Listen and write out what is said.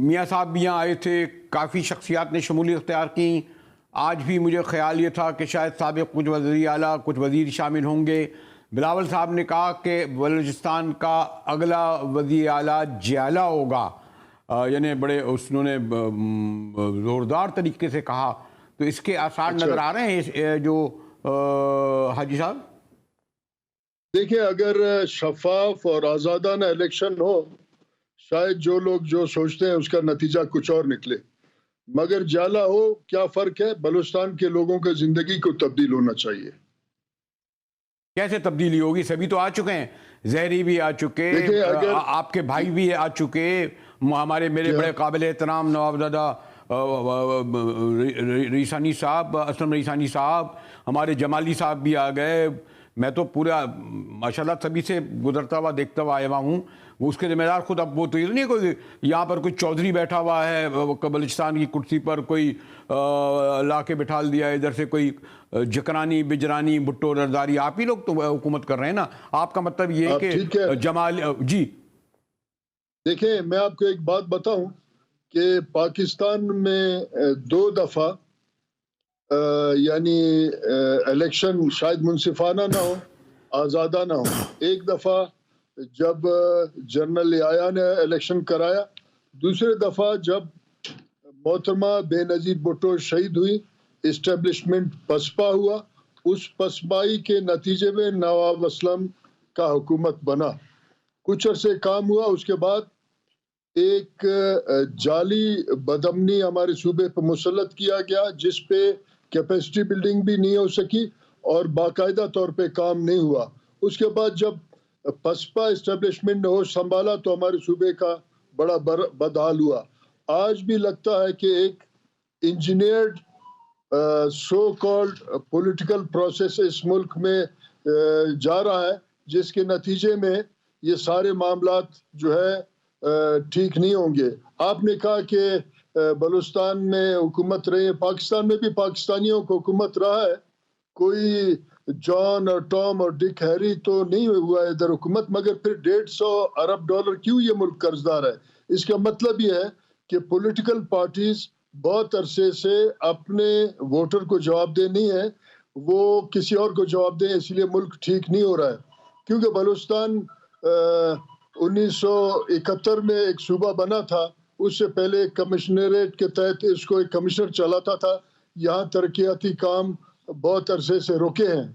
میاں صاحب بھی یہاں آئے تھے، کافی شخصیات نے شمولیت اختیار کی. آج بھی مجھے خیال یہ تھا کہ شاید سابق کچھ وزیر اعلیٰ کچھ وزیر شامل ہوں گے. بلاول صاحب نے کہا کہ بلوچستان کا اگلا وزیر اعلیٰ جیالہ ہوگا، یعنی بڑے انہوں نے زوردار طریقے سے کہا. تو اس کے آثار نظر آ رہے ہیں جو حاجی صاحب؟ دیکھیں، اگر شفاف اور آزادانہ الیکشن ہو، شاید جو لوگ جو سوچتے ہیں اس کا نتیجہ کچھ اور نکلے. مگر جیالہ ہو، کیا فرق ہے؟ بلوچستان کے لوگوں کے زندگی کو تبدیل ہونا چاہیے. کیسے تبدیلی ہوگی؟ سبھی تو آ چکے ہیں، زہری بھی آ چکے، آپ کے بھائی بھی آ چکے، میرے بڑے قابل احترام نوابزادہ ریسانی صاحب، اسلم ریسانی صاحب، ہمارے جمالی صاحب بھی آ گئے. میں تو پورا ماشاءاللہ سبھی سے گزرتا ہوا دیکھتا ہوا آیا ہوا ہوں. اس کے ذمہ دار خود اب وہ تو یہ نہیں کوئی یہاں پر کوئی چودھری بیٹھا ہوا ہے بلوچستان کی کرسی پر، کوئی لا کے بٹھال دیا ہے ادھر سے، کوئی جکرانی بجرانی بھٹو زرداری. آپ ہی لوگ تو حکومت کر رہے ہیں نا. آپ کا مطلب یہ ہے کہ جمال جی دیکھیں، میں آپ کو ایک بات بتاؤں کہ پاکستان میں 2 دفعہ یعنی الیکشن شاید منصفانہ نہ ہو، آزادہ نہ ہو. ایک دفعہ جب جنرل یحییٰ نے الیکشن کرایا، دوسرے دفعہ جب محترمہ بے نظیر بھٹو شہید ہوئی، اسٹیبلشمنٹ پسپا ہوا. اس پسپائی کے نتیجے میں نواب اسلم کا حکومت بنا. کچھ عرصے کام ہوا، اس کے بعد ایک جعلی بدامنی ہمارے صوبے پہ مسلط کیا گیا، جس پہ کیپیسٹی بلڈنگ بھی نہیں ہو سکی اور باقاعدہ طور پہ کام نہیں ہوا. اس کے بعد جب پسپا اسٹیبلشمنٹ نے ہوش سنبھالا تو ہمارے صوبے کا بڑا بدحال ہوا. آج بھی لگتا ہے کہ ایک engineered so called political process اس ملک میں جا رہا ہے، جس کے نتیجے میں یہ سارے معاملات جو ہے ٹھیک نہیں ہوں گے. آپ نے کہا کہ بلوچستان میں حکومت رہی ہے، پاکستان میں بھی پاکستانیوں کو حکومت رہا ہے. کوئی جان اور ٹام اور ڈک ہیری تو نہیں ہوا ادھر حکومت. مگر پھر $150 ارب کیوں یہ ملک قرض دار ہے؟ اس کا مطلب یہ ہے کہ پولیٹیکل پارٹیز بہت عرصے سے اپنے ووٹر کو جواب دہ نہیں ہے، وہ کسی اور کو جواب دیں، اس لیے ملک ٹھیک نہیں ہو رہا ہے. کیونکہ بلوچستان 1971 میں ایک صوبہ بنا تھا، اس سے پہلے ایک کمشنریٹ کے تحت اس کو ایک کمشنر چلاتا تھا. یہاں ترقیاتی کام بہت عرصے سے رکے ہیں.